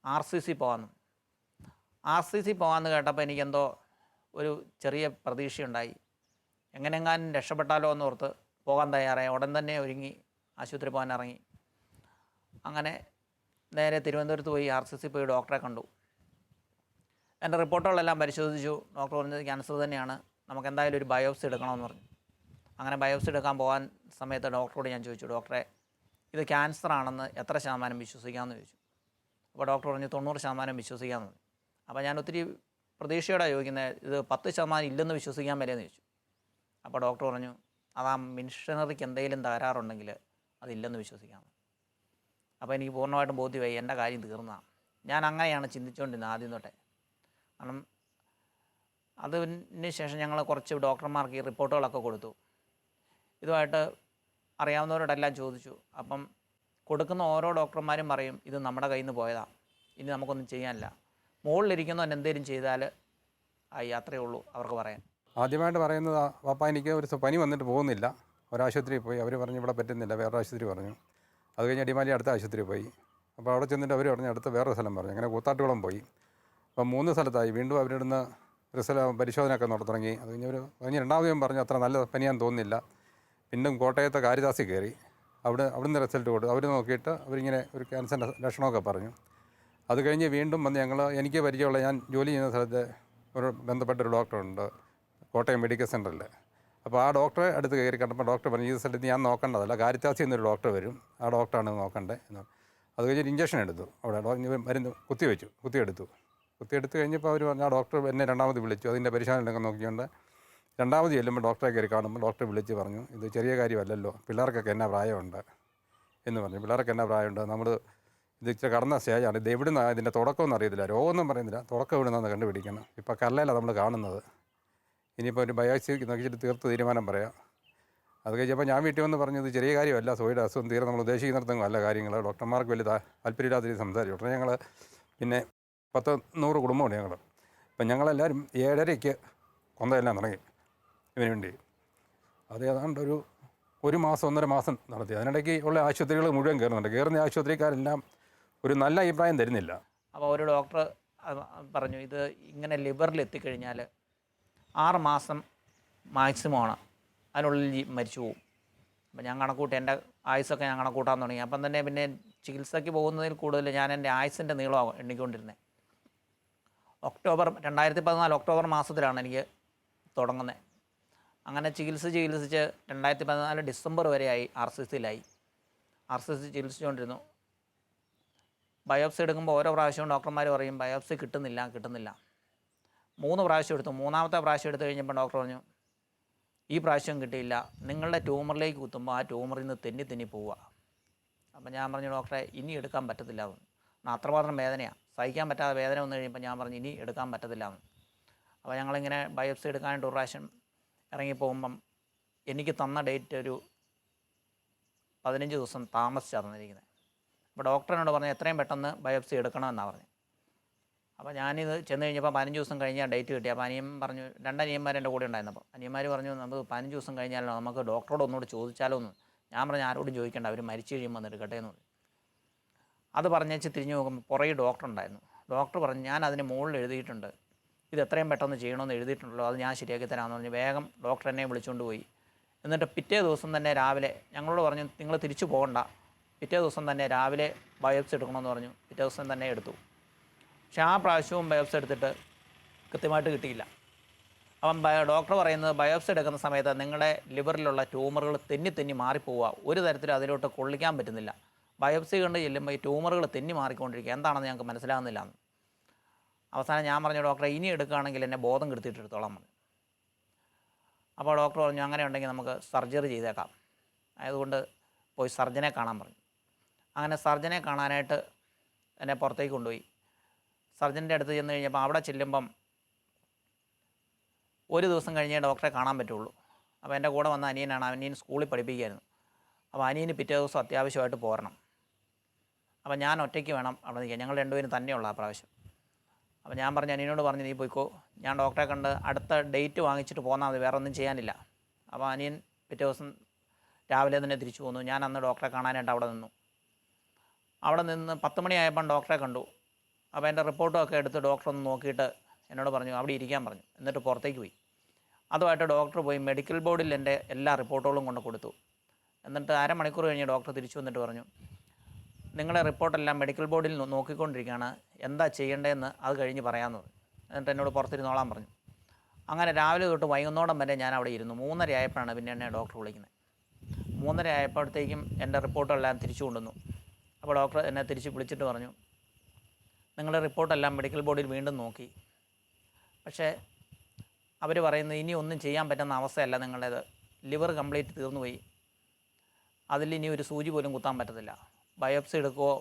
[SPEAKER 2] RCC പോകാമെന്ന്. RCC പോകാമെന്ന് കേട്ടപ്പോൾ എനിക്കെന്തോ ഒരു ചെറിയ പ്രതീക്ഷയുണ്ടായി. എങ്ങനെയെങ്ങാനും രക്ഷപ്പെട്ടാലോ എന്നോർത്ത് പോകാൻ തയ്യാറായി. ഉടൻ തന്നെ ഒരുങ്ങി ആശുപത്രി പോകാൻ ഇറങ്ങി. അങ്ങനെ നേരെ തിരുവനന്തപുരത്ത് പോയി RCC പോയി ഡോക്ടറെ കണ്ടു. എൻ്റെ റിപ്പോർട്ടുകളെല്ലാം പരിശോധിച്ചു. ഡോക്ടർ പറഞ്ഞത് ക്യാൻസർ തന്നെയാണ്, നമുക്ക് എന്തായാലും ഒരു ബയോപ്സി എടുക്കണമെന്ന് പറഞ്ഞു. അങ്ങനെ ബയോപ്സി എടുക്കാൻ പോകാൻ സമയത്ത് ഡോക്ടറോട് ഞാൻ ചോദിച്ചു, ഡോക്ടറെ ഇത് ക്യാൻസർ ആണെന്ന് എത്ര ശതമാനം വിശ്വസിക്കാമെന്ന് ചോദിച്ചു. അപ്പോൾ ഡോക്ടർ പറഞ്ഞു 90% വിശ്വസിക്കാമെന്ന് പറഞ്ഞു. അപ്പോൾ ഞാൻ ഒത്തിരി പ്രതീക്ഷയോടെ ചോദിക്കുന്നത്, ഇത് 10% ഇല്ലെന്ന് വിശ്വസിക്കാൻ വരെയെന്ന് ചോദിച്ചു. അപ്പോൾ ഡോക്ടർ പറഞ്ഞു, അത് ആ മിഷനറിക്ക് എന്തെങ്കിലും തകരാറുണ്ടെങ്കിൽ അതില്ലെന്ന് വിശ്വസിക്കാമെന്ന്. അപ്പോൾ എനിക്ക് പൂർണ്ണമായിട്ടും ബോധ്യമായി എൻ്റെ കാര്യം തീർന്നതാണ്. ഞാൻ അങ്ങനെയാണ് ചിന്തിച്ചുകൊണ്ടിരുന്നത് ആദ്യം തൊട്ടേ. കാരണം അതിന് ശേഷം ഞങ്ങൾ കുറച്ച് ഡോക്ടർമാർക്ക് ഈ റിപ്പോർട്ടുകളൊക്കെ കൊടുത്തു. ഇതുമായിട്ട് അറിയാവുന്നവരോടെല്ലാം ചോദിച്ചു. അപ്പം കൊടുക്കുന്ന ഓരോ ഡോക്ടർമാരും പറയും ഇത് നമ്മുടെ കയ്യിൽ നിന്ന് പോയതാണ്, ഇനി നമുക്കൊന്നും ചെയ്യാനില്ല, മുകളിലിരിക്കുന്നവൻ എന്തെങ്കിലും ചെയ്താൽ ആയി, അത്രയേ ഉള്ളൂ അവർക്ക് പറയാൻ.
[SPEAKER 4] ആദ്യമായിട്ട് പറയുന്നത്, പാപ്പ എനിക്ക് ഒരു പനി വന്നിട്ട് പോകുന്നില്ല, ഒരാശുപത്രിയിൽ പോയി, അവർ പറഞ്ഞു ഇവിടെ പറ്റുന്നില്ല, വേറെ ആശുപത്രി പറഞ്ഞു. അത് കഴിഞ്ഞ് അടിമാലി അടുത്ത ആശുപത്രിയിൽ പോയി. അപ്പോൾ അവിടെ ചെന്നിട്ട് അവർ പറഞ്ഞു അടുത്ത വേറൊരു സ്ഥലം പറഞ്ഞു. അങ്ങനെ കൂത്താട്ടുകുളം പോയി. അപ്പോൾ 3 സ്ഥലത്തായി. വീണ്ടും അവരിടുന്ന പരിശോധനയൊക്കെ തുടങ്ങി. അത് കഴിഞ്ഞ് രണ്ടാമതും പറഞ്ഞു അത്ര നല്ല പനിയാൻ തോന്നുന്നില്ല. വീണ്ടും കോട്ടയത്തെ കാരിദാസിൽ കയറി. അവിടുന്ന് റിസൾട്ട് കൊടുത്തു. അവർ നോക്കിയിട്ട് അവരിങ്ങനെ ഒരു ക്യാൻസറിൻ്റെ ലക്ഷണമൊക്കെ പറഞ്ഞു. അത് കഴിഞ്ഞ് വീണ്ടും വന്ന് എനിക്ക് പരിചയമുള്ള, ഞാൻ ജോലി ചെയ്യുന്ന സ്ഥലത്ത് ഒരു ബന്ധപ്പെട്ടൊരു ഡോക്ടറുണ്ട് കോട്ടയം മെഡിക്കൽ സെൻ്ററിൽ. അപ്പോൾ ആ ഡോക്ടറെ അടുത്ത് കയറി കണ്ടപ്പോൾ ഡോക്ടർ പറഞ്ഞു ഈ സ്ഥലത്ത് ഞാൻ നോക്കേണ്ടതല്ല, കാരിത്താസി എന്നൊരു ഡോക്ടർ വരും, ആ ഡോക്ടറാണ് നോക്കേണ്ടത് എന്ന്. അത് കഴിഞ്ഞൊരു ഇഞ്ചക്ഷൻ എടുത്തു. അവിടെ മരുന്ന് കുത്തിയെടുത്ത് കഴിഞ്ഞപ്പോൾ അവർ പറഞ്ഞു, ആ ഡോക്ടർ എന്നെ രണ്ടാമത് വിളിച്ചു. അതിൻ്റെ പരിശോധനയൊക്കെ നോക്കിക്കൊണ്ട് രണ്ടാമത് ചെല്ലുമ്പോൾ ഡോക്ടറെ കയറി കാണുമ്പോൾ ഡോക്ടർ വിളിച്ച് പറഞ്ഞു, ഇത് ചെറിയ കാര്യമല്ലല്ലോ, പിള്ളേർക്കൊക്കെ എന്നാ പ്രായമുണ്ട് എന്ന് പറഞ്ഞു. പിള്ളേർക്ക് എന്നാ പ്രായമുണ്ട്, നമ്മൾ ഇത് ഇച്ചിരി കടന്ന സ്റ്റേജാണ്, ഇത് എവിടുന്നാണ് ഇതിൻ്റെ തുടക്കമൊന്നും അറിയത്തില്ല, രോഗമൊന്നും പറയുന്നില്ല, തുടക്കം എവിടുന്നാന്ന് കണ്ടുപിടിക്കണം. ഇപ്പോൾ കല്ലല്ല നമ്മൾ കാണുന്നത്. ഇനിയിപ്പോൾ ഒരു ബയോപ്സി നോക്കിയിട്ട് തീർത്ത് തീരുമാനം പറയാം. അത് കഴിഞ്ഞപ്പോൾ ഞാൻ വീട്ടിൽ വന്ന് പറഞ്ഞു, ഇത് ചെറിയ കാര്യമല്ല, സോയുടെ അസുഖം തീരെ നമ്മൾ ഉദ്ദേശിക്കുന്നിടത്തൊന്നും അല്ല കാര്യങ്ങൾ, ഡോക്ടർമാർക്ക് വലിയ താല്പര്യമില്ലാത്ത രീതി സംസാരിച്ചു. ഉടനെ ഞങ്ങൾ പിന്നെ 100 കുടുംബമുണ്ട് ഞങ്ങൾ. അപ്പം ഞങ്ങളെല്ലാവരും 7:30 കൊന്തയെല്ലാം തുടങ്ങി ഇതിനു വേണ്ടി. അത് ഏതാണ്ട് ഒരു മാസം 1.5 മാസം നടത്തി. അതിനിടയ്ക്ക് ഉള്ള ആശുപത്രികൾ മുഴുവൻ കയറുന്നുണ്ട്. കയറുന്ന ആശുപത്രിക്കാരെല്ലാം ഒരു നല്ല അഭിപ്രായം തരുന്നില്ല.
[SPEAKER 2] അപ്പോൾ ഒരു ഡോക്ടർ പറഞ്ഞു, ഇത് ഇങ്ങനെ ലിവറിൽ എത്തിക്കഴിഞ്ഞാൽ 6 മാസം മാക്സിമമാണ്, അതിനുള്ളിൽ മരിച്ചു പോകും. അപ്പം ഞാൻ കണക്കൂട്ടി, എൻ്റെ ആയുസ്സൊക്കെ ഞാൻ കണക്കൂട്ടാൻ തുടങ്ങി. അപ്പം തന്നെ പിന്നെ ചികിത്സയ്ക്ക് പോകുന്നതിൽ കൂടുതൽ ഞാൻ എൻ്റെ ആയുസിൻ്റെ നീളമാണ് എണ്ണിക്കൊണ്ടിരുന്നത്. 2014 ഒക്ടോബർ മാസത്തിലാണ് എനിക്ക് തുടങ്ങുന്നത്. അങ്ങനെ ചികിത്സിച്ച് 2014 ഡിസംബർ വരെയായി RCCയിലായി. RCC ചികിത്സിച്ചുകൊണ്ടിരുന്നു. ബയോപ്സി എടുക്കുമ്പോൾ ഓരോ പ്രാവശ്യവും ഡോക്ടർമാർ പറയും ബയോപ്സി കിട്ടുന്നില്ല. 3 പ്രാവശ്യം എടുത്തു. 3ാമത്തെ പ്രാവശ്യം എടുത്തു കഴിഞ്ഞപ്പോൾ ഡോക്ടർ പറഞ്ഞു, ഈ പ്രാവശ്യം കിട്ടിയില്ല, നിങ്ങളുടെ ട്യൂമറിലേക്ക് കുത്തുമ്പോൾ ആ ട്യൂമറിൽ നിന്ന് തെന്നി പോവുക. അപ്പം ഞാൻ പറഞ്ഞു, ഡോക്ടറെ ഇനി എടുക്കാൻ പറ്റത്തില്ല എന്ന്. അത്രമാത്രം വേദനയാണ്, സഹിക്കാൻ പറ്റാതെ വേദന വന്നു കഴിയുമ്പോൾ ഞാൻ പറഞ്ഞു ഇനി എടുക്കാൻ പറ്റത്തില്ല എന്ന്. അപ്പോൾ ഞങ്ങളിങ്ങനെ ബയോപ്സി എടുക്കാനായിട്ട് 1 പ്രാവശ്യം ഇറങ്ങിപ്പോകുമ്പം എനിക്ക് തന്ന ഡേറ്റ് ഒരു 15 ദിവസം താമസിച്ചാണ് തന്നിരിക്കുന്നത്. അപ്പോൾ ഡോക്ടറിനോട് പറഞ്ഞു എത്രയും പെട്ടെന്ന് ബയോപ്സി എടുക്കണമെന്നാണ് പറഞ്ഞത്. അപ്പോൾ ഞാനിത് ചെന്ന് കഴിഞ്ഞപ്പോൾ 15 ദിവസം കഴിഞ്ഞാൽ ഡേറ്റ് കിട്ടി. അപ്പോൾ അനിയൻ പറഞ്ഞു, 2 അനിയന്മാർ എൻ്റെ കൂടെ ഉണ്ടായിരുന്നപ്പോൾ അനിയന്മാർ പറഞ്ഞു, നമുക്ക് 15 ദിവസം കഴിഞ്ഞാലോ നമുക്ക് ഡോക്ടറോട് ഒന്നുകൂടി ചോദിച്ചാലോ എന്ന്. ഞാൻ പറഞ്ഞു ആരോടും ചോദിക്കേണ്ട, അവർ മരിച്ചു കഴിയുമ്പോൾ വന്ന് എടുക്കട്ടെ എന്ന് പറഞ്ഞു. അത് പറഞ്ഞേച്ച് തിരിഞ്ഞു നോക്കുമ്പോൾ പുറകെ ഡോക്ടർ ഉണ്ടായിരുന്നു. ഡോക്ടർ പറഞ്ഞു, ഞാൻ അതിന് മുകളിൽ എഴുതിയിട്ടുണ്ട്, ഇത് എത്രയും പെട്ടെന്ന് ചെയ്യണമെന്ന് എഴുതിയിട്ടുണ്ടല്ലോ, അത് ഞാൻ ശരിയാക്കി തരാമെന്ന് പറഞ്ഞു. വേഗം ഡോക്ടർ എന്നെ വിളിച്ചുകൊണ്ട് പോയി. എന്നിട്ട് പിറ്റേ ദിവസം തന്നെ രാവിലെ ഞങ്ങളോട് പറഞ്ഞു, നിങ്ങൾ തിരിച്ചു പോകണ്ട, പിറ്റേ ദിവസം തന്നെ രാവിലെ ബയോപ്സി എടുക്കണമെന്ന് പറഞ്ഞു. പിറ്റേ ദിവസം തന്നെ എടുത്തു. പക്ഷേ ആ പ്രാവശ്യവും ബയോപ്സി എടുത്തിട്ട് കൃത്യമായിട്ട് കിട്ടിയില്ല. അപ്പം ഡോക്ടർ പറയുന്നത്, ബയോപ്സി എടുക്കുന്ന സമയത്ത് നിങ്ങളുടെ ലിവറിലുള്ള ട്യൂമറുകൾ തെന്നി മാറിപ്പോവുക, ഒരു തരത്തിലും അതിലോട്ട് കൊള്ളിക്കാൻ പറ്റുന്നില്ല. ബയോപ്സി കണ്ട് ചെല്ലുമ്പോൾ ഈ ട്യൂമറുകൾ തെന്നി മാറിക്കൊണ്ടിരിക്കുക, എന്താണെന്ന് ഞങ്ങൾക്ക് മനസ്സിലാകുന്നില്ല എന്ന്. അവസാനം ഞാൻ പറഞ്ഞു, ഡോക്ടറെ ഇനി എടുക്കുകയാണെങ്കിൽ എന്നെ ബോധം കെടുത്തിയിട്ട് എടുത്തോളാം പറഞ്ഞു. അപ്പോൾ ഡോക്ടർ പറഞ്ഞു, അങ്ങനെ ഉണ്ടെങ്കിൽ നമുക്ക് സർജറി ചെയ്തേക്കാം, അതുകൊണ്ട് പോയി സർജനെ കാണാൻ പറഞ്ഞു. അങ്ങനെ സർജനെ കാണാനായിട്ട് എന്നെ പുറത്തേക്ക് കൊണ്ടുപോയി. സർജൻ്റെ അടുത്ത് ചെന്ന് കഴിഞ്ഞപ്പോൾ അവിടെ ചെല്ലുമ്പം 1 ദിവസം കഴിഞ്ഞേ ഡോക്ടറെ കാണാൻ പറ്റുള്ളൂ. അപ്പോൾ എൻ്റെ കൂടെ വന്ന അനിയനാണ്, അനിയൻ സ്കൂളിൽ പഠിപ്പിക്കുകയായിരുന്നു. അപ്പോൾ അനിയന് പിറ്റേ ദിവസം അത്യാവശ്യമായിട്ട് പോരണം. അപ്പോൾ ഞാൻ ഒറ്റയ്ക്ക് വേണം അവിടെ നിൽക്കാൻ, ഞങ്ങൾ 2 പേരും തന്നെയുള്ള ആ പ്രാവശ്യം. അപ്പോൾ ഞാൻ പറഞ്ഞു, അനിയനോട് പറഞ്ഞു നീ പോയിക്കോ, ഞാൻ ഡോക്ടറെ കണ്ട് അടുത്ത ഡേറ്റ് വാങ്ങിച്ചിട്ട് പോന്നാൽ മതി, വേറെ ഒന്നും ചെയ്യാനില്ല. അപ്പോൾ അനിയൻ പിറ്റേ ദിവസം രാവിലെ തന്നെ തിരിച്ചു പോന്നു. ഞാൻ അന്ന് ഡോക്ടറെ കാണാനായിട്ട് അവിടെ നിന്നു. അവിടെ നിന്ന് 10 മണിയായപ്പം ഡോക്ടറെ കണ്ടു. അപ്പോൾ എൻ്റെ റിപ്പോർട്ടും ഒക്കെ എടുത്ത് ഡോക്ടർ ഒന്ന് നോക്കിയിട്ട് എന്നോട് പറഞ്ഞു അവിടെ ഇരിക്കാൻ പറഞ്ഞു. എന്നിട്ട് പുറത്തേക്ക് പോയി. അതുമായിട്ട് ഡോക്ടർ പോയി മെഡിക്കൽ ബോർഡിൽ എൻ്റെ എല്ലാ റിപ്പോർട്ടുകളും കൊണ്ട് കൊടുത്തു. എന്നിട്ട് അരമണിക്കൂർ കഴിഞ്ഞ് ഡോക്ടർ തിരിച്ചു വന്നിട്ട് പറഞ്ഞു, നിങ്ങളുടെ റിപ്പോർട്ടെല്ലാം മെഡിക്കൽ ബോർഡിൽ നോക്കിക്കൊണ്ടിരിക്കുകയാണ്, എന്താ ചെയ്യേണ്ടതെന്ന് അത് കഴിഞ്ഞ് പറയാമെന്ന് പറഞ്ഞു. എന്നിട്ട് എന്നോട് പുറത്തിരുന്നോളാൻ പറഞ്ഞു. അങ്ങനെ രാവിലെ തൊട്ട് വൈകുന്നോളം വരെ ഞാൻ അവിടെ ഇരുന്നു. 3:30 ആയപ്പോഴാണ് പിന്നെ എന്നെ ഡോക്ടർ വിളിക്കുന്നത്. 3:30 ആയപ്പോഴത്തേക്കും എൻ്റെ റിപ്പോർട്ടെല്ലാം തിരിച്ചു കൊണ്ടുവന്നു. അപ്പോൾ ഡോക്ടർ എന്നെ തിരിച്ച് വിളിച്ചിട്ട് പറഞ്ഞു, നിങ്ങളുടെ റിപ്പോർട്ടെല്ലാം മെഡിക്കൽ ബോർഡിൽ വീണ്ടും നോക്കി, പക്ഷേ അവർ പറയുന്നത് ഇനി ഒന്നും ചെയ്യാൻ പറ്റുന്ന അവസ്ഥയല്ല നിങ്ങളുടേത്, ലിവർ കംപ്ലീറ്റ് തീർന്നുപോയി, അതിലിനി ഒരു സൂചി പോലും കുത്താൻ പറ്റത്തില്ല, ബയോപ്സി എടുക്കുകയോ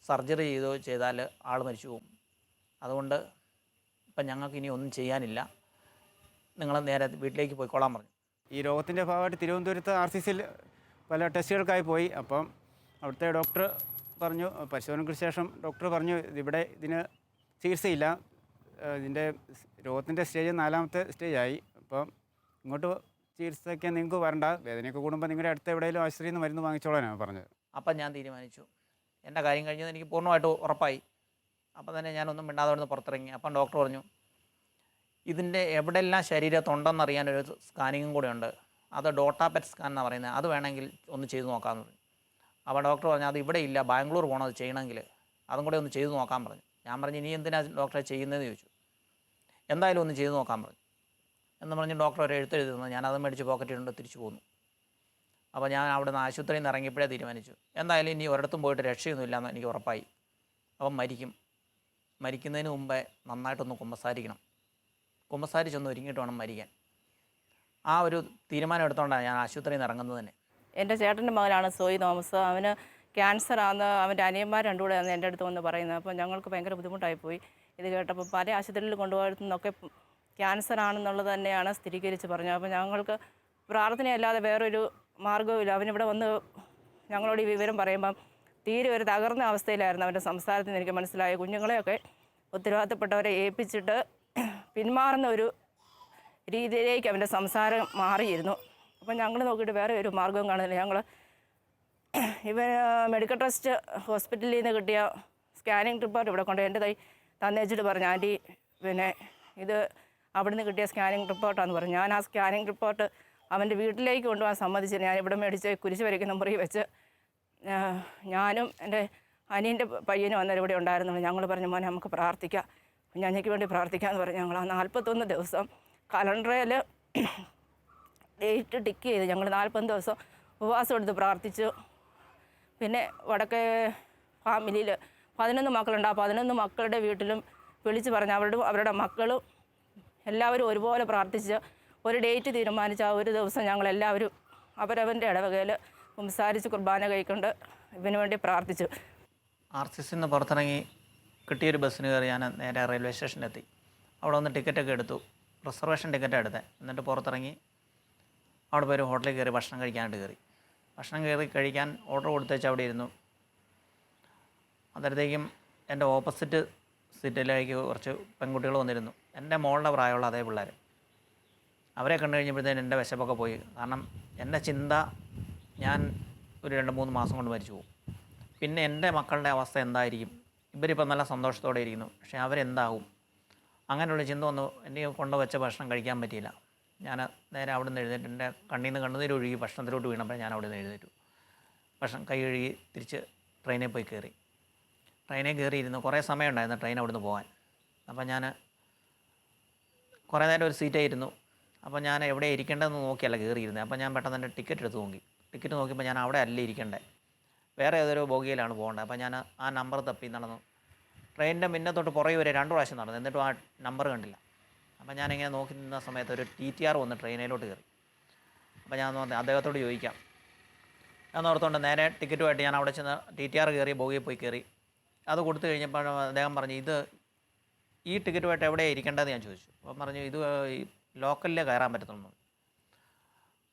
[SPEAKER 2] സർജറി ചെയ്താൽ ആൾ മരിച്ചു പോകും, അതുകൊണ്ട് ഇപ്പം ഞങ്ങൾക്ക് ഇനി ഒന്നും ചെയ്യാനില്ല, നിങ്ങൾ നേരെ വീട്ടിലേക്ക് പോയിക്കോളാൻ പറഞ്ഞു.
[SPEAKER 5] ഈ രോഗത്തിൻ്റെ ഭാഗമായിട്ട് തിരുവനന്തപുരത്ത് RCCയിൽ പല ടെസ്റ്റുകൾക്കായി പോയി. അപ്പം അവിടുത്തെ ഡോക്ടർ പറഞ്ഞു, പരിശോധനയ്ക്ക് ശേഷം ഡോക്ടർ പറഞ്ഞു ഇതിന് ചികിത്സയില്ല, ഇതിൻ്റെ രോഗത്തിൻ്റെ സ്റ്റേജ് 4ാമത്തെ സ്റ്റേജായി, അപ്പം ഇങ്ങോട്ട് ചികിത്സയ്ക്ക് നിങ്ങൾക്ക് വരണ്ട, വേദനയൊക്കെ കൂടുമ്പോൾ നിങ്ങളുടെ അടുത്ത് എവിടെയെങ്കിലും ആശുപത്രിയിൽ നിന്ന് മരുന്ന് വാങ്ങിച്ചോളാനാണ് പറഞ്ഞത്.
[SPEAKER 2] അപ്പം ഞാൻ തീരുമാനിച്ചു, എൻ്റെ കാര്യം കഴിഞ്ഞത് എനിക്ക് പൂർണ്ണമായിട്ട് ഉറപ്പായി. അപ്പം തന്നെ ഞാനൊന്നും മിണ്ടാതെ അവിടെ നിന്ന് പുറത്തിറങ്ങി. അപ്പം ഡോക്ടർ പറഞ്ഞു, ഇതിൻ്റെ എവിടെയെല്ലാം ശരീരത്തുണ്ടെന്നറിയാനൊരു സ്കാനിങ്ങും കൂടെ ഉണ്ട്, അത് ഡോട്ടാപെറ്റ് സ്കാൻ എന്നാണ് പറയുന്നത്, അത് വേണമെങ്കിൽ ഒന്ന് ചെയ്ത് നോക്കാമെന്ന് പറഞ്ഞു. അപ്പോൾ ഡോക്ടർ പറഞ്ഞു, അത് ഇവിടെ ഇല്ല, ബാംഗ്ലൂർ പോകണം അത് ചെയ്യണമെങ്കിൽ, അതും കൂടെ ഒന്ന് ചെയ്ത് നോക്കാൻ പറഞ്ഞു. ഞാൻ പറഞ്ഞു, ഇനി എന്തിനാണ് ഡോക്ടറെ ചെയ്യുന്നതെന്ന് ചോദിച്ചു. എന്തായാലും ഒന്ന് ചെയ്ത് നോക്കാൻ പറഞ്ഞു എന്ന് പറഞ്ഞ് ഡോക്ടർ ഒരു എഴുത്തെഴുതി തന്നു. ഞാനത് മേടിച്ച് പോക്കറ്റിട്ടുണ്ട് തിരിച്ചു പോന്നു. അപ്പോൾ ഞാൻ അവിടെ നിന്ന് ആശുപത്രിയിൽ നിന്ന് ഇറങ്ങിയപ്പോഴേ തീരുമാനിച്ചു, എന്തായാലും ഇനി ഒരിടത്തും പോയിട്ട് രക്ഷയൊന്നുമില്ലയെന്ന് എനിക്ക് ഉറപ്പായി. അപ്പം മരിക്കുന്നതിന് മുമ്പേ നന്നായിട്ടൊന്ന് കുമ്പസാരിച്ചൊന്ന് ഒരുങ്ങിയിട്ട് വേണം മരിക്കാൻ. ആ ഒരു തീരുമാനം എടുത്തുകൊണ്ടാണ് ഞാൻ ആശുപത്രിയിൽ നിന്ന് ഇറങ്ങുന്നത് തന്നെ.
[SPEAKER 6] എൻ്റെ ചേട്ടൻ്റെ മകനാണ് സോയി തോമസ്. അവന് ക്യാൻസറാണെന്ന് അവൻ്റെ അനിയന്മാർ രണ്ടുകൂടെ ആണ് എൻ്റെ അടുത്ത് വന്ന് പറയുന്നത്. അപ്പോൾ ഞങ്ങൾക്ക് ഭയങ്കര ബുദ്ധിമുട്ടായിപ്പോയി ഇത് കേട്ടപ്പോൾ. പല ആശുപത്രിയിൽ കൊണ്ടുപോയിരുന്നൊക്കെ ക്യാൻസറാണെന്നുള്ളത് തന്നെയാണ് സ്ഥിരീകരിച്ച് പറഞ്ഞത്. അപ്പോൾ ഞങ്ങൾക്ക് പ്രാർത്ഥനയല്ലാതെ വേറൊരു മാർഗ്ഗവുമില്ല. അവനിവിടെ വന്ന് ഞങ്ങളോട് ഈ വിവരം പറയുമ്പം തീരെ ഒരു തകർന്ന അവസ്ഥയിലായിരുന്നു അവൻ്റെ സംസാരത്തിൽ നിന്ന് എനിക്ക് മനസ്സിലായ. കുഞ്ഞുങ്ങളെയൊക്കെ ഉത്തരവാദിത്തപ്പെട്ടവരെ ഏൽപ്പിച്ചിട്ട് പിന്മാറുന്ന ഒരു രീതിയിലേക്ക് അവൻ്റെ സംസാരം മാറിയിരുന്നു. അപ്പം ഞങ്ങൾ നോക്കിയിട്ട് വേറെ ഒരു മാർഗ്ഗവും കാണുന്നില്ല. ഞങ്ങൾ ഇവൻ മെഡിക്കൽ ട്രസ്റ്റ് ഹോസ്പിറ്റലിൽ നിന്ന് കിട്ടിയ സ്കാനിങ് റിപ്പോർട്ട് ഇവിടെ കൊണ്ട് എൻ്റെ കൈ തന്നേച്ചിട്ട് പറഞ്ഞു, ആൻറ്റി പിന്നെ ഇത് അവിടെ നിന്ന് കിട്ടിയ സ്കാനിങ് റിപ്പോർട്ടാണെന്ന് പറഞ്ഞു. ഞാൻ ആ സ്കാനിങ് റിപ്പോർട്ട് അവൻ്റെ വീട്ടിലേക്ക് കൊണ്ടുപോകാൻ സമ്മതിച്ചു. ഞാൻ ഇവിടെ മേടിച്ച് കുരിശ് വരയ്ക്കുന്ന മുറി വെച്ച് ഞാനും എൻ്റെ അനിയൻ്റെ പയ്യനും അന്നേരം ഇവിടെ ഉണ്ടായിരുന്നുള്ളൂ. ഞങ്ങൾ പറഞ്ഞു, മോനെ നമുക്ക് പ്രാർത്ഥിക്കാം, ഞങ്ങൾക്ക് വേണ്ടി പ്രാർത്ഥിക്കാമെന്ന് പറഞ്ഞു. ഞങ്ങൾ ആ 41 ദിവസം കലണ്ടറിൽ ഡേറ്റ് ടിക്ക് ചെയ്ത് ഞങ്ങൾ 40 ദിവസം ഉപവാസം എടുത്ത് പ്രാർത്ഥിച്ചു. പിന്നെ വടക്കേ ഫാമിലിയിൽ 11 മക്കളുണ്ട്. ആ 11 മക്കളുടെ വീട്ടിലും വിളിച്ച് പറഞ്ഞ് അവരുടെ മക്കളും എല്ലാവരും ഒരുപോലെ പ്രാർത്ഥിച്ച് ഒരു ഡേറ്റ് തീരുമാനിച്ച് ആ ഒരു ദിവസം ഞങ്ങളെല്ലാവരും അവരവൻ്റെ ഇടവകയിൽ സംസാരിച്ച് കുർബാന കഴിക്കൊണ്ട് ഇതിനു വേണ്ടി പ്രാർത്ഥിച്ചു.
[SPEAKER 2] RCCയിൽ നിന്ന് പുറത്തിറങ്ങി കിട്ടിയൊരു ബസ്സിന് കയറി ഞാൻ നേരെ റെയിൽവേ സ്റ്റേഷനിലെത്തി. അവിടെ വന്ന് ടിക്കറ്റൊക്കെ എടുത്തു, റിസർവേഷൻ ടിക്കറ്റാണ് എടുത്തത്. എന്നിട്ട് പുറത്തിറങ്ങി അവിടെ പോയി ഒരു ഹോട്ടലിൽ കയറി ഭക്ഷണം കഴിക്കാനായിട്ട് കയറി. ഭക്ഷണം കഴിക്കാൻ ഓർഡർ കൊടുത്തേച്ച് അവിടെ ഇരുന്നു. അന്നേരത്തേക്കും എൻ്റെ ഓപ്പോസിറ്റ് സീറ്റിലേക്ക് കുറച്ച് പെൺകുട്ടികൾ വന്നിരുന്നു. എൻ്റെ മോളുടെ പ്രായമുള്ള അതേ പിള്ളേർ. അവരെ കണ്ടു കഴിഞ്ഞപ്പോഴത്തേനും എൻ്റെ വിശപ്പൊക്കെ പോയി. കാരണം എൻ്റെ ചിന്ത ഞാൻ ഒരു 2-3 മാസം കൊണ്ട് മരിച്ചു പോകും. പിന്നെ എൻ്റെ മക്കളുടെ അവസ്ഥ എന്തായിരിക്കും? ഇവരിപ്പോൾ നല്ല സന്തോഷത്തോടെ ഇരിക്കുന്നു, പക്ഷേ അവരെന്താകും? അങ്ങനെയുള്ള ചിന്ത വന്നു. എനിക്ക് കൊണ്ടുവച്ച ഭക്ഷണം കഴിക്കാൻ പറ്റിയില്ല. ഞാൻ നേരെ അവിടെ നിന്ന് എഴുന്നേറ്റ് എൻ്റെ കണ്ണിൽ നിന്ന് കണ്ണുനീര് ഒഴുകി ഭക്ഷണത്തിലോട്ട് വീണപ്പോൾ ഞാൻ അവിടെ നിന്ന് എഴുന്നേറ്റു. ഭക്ഷണം കൈ കഴുകി തിരിച്ച് ട്രെയിനിൽ പോയി കയറി. ട്രെയിനിൽ കയറിയിരുന്നു. കുറേ സമയം ഉണ്ടായിരുന്നു ട്രെയിൻ അവിടെ നിന്ന് പോകാൻ. അപ്പോൾ ഞാൻ കുറേ നേരം ഒരു സീറ്റായിരുന്നു. അപ്പോൾ ഞാൻ എവിടെ ഇരിക്കേണ്ടതെന്ന് നോക്കിയല്ല കയറിയിരുന്നത്. അപ്പോൾ ഞാൻ പെട്ടെന്ന് എൻ്റെ ടിക്കറ്റ് എടുത്ത് നോക്കി. ടിക്കറ്റ് നോക്കിയപ്പോൾ ഞാൻ അവിടെ അല്ല ഇരിക്കേണ്ടത്, വേറെ ഏതൊരു ബോഗിയിലാണ് പോകേണ്ടത്. അപ്പോൾ ഞാൻ ആ നമ്പർ തപ്പി നടന്നു. ട്രെയിനിൻ്റെ മുന്നത്തോട്ട് പുറകെ വരെ 2 പ്രാവശ്യം നടന്നു, എന്നിട്ടും ആ നമ്പർ കണ്ടില്ല. അപ്പോൾ ഞാനിങ്ങനെ നോക്കി നിന്ന സമയത്ത് ഒരു TTR വന്ന് ട്രെയിനിലോട്ട് കയറി. അപ്പോൾ ഞാൻ അദ്ദേഹത്തോട് ചോദിക്കാം എന്ന് ഓർത്തുകൊണ്ട് നേരെ ടിക്കറ്റുമായിട്ട് ഞാൻ അവിടെ ചെന്ന് TTR കയറി ബോഗിയിൽ പോയി കയറി. അത് കൊടുത്തു കഴിഞ്ഞപ്പോൾ അദ്ദേഹം പറഞ്ഞു, ഈ ടിക്കറ്റുമായിട്ട് എവിടെയാണ് ഇരിക്കേണ്ടതെന്ന് ഞാൻ ചോദിച്ചു. അപ്പം പറഞ്ഞു, ഇത് ലോക്കലിലേ കയറാൻ പറ്റത്തുള്ളൂ.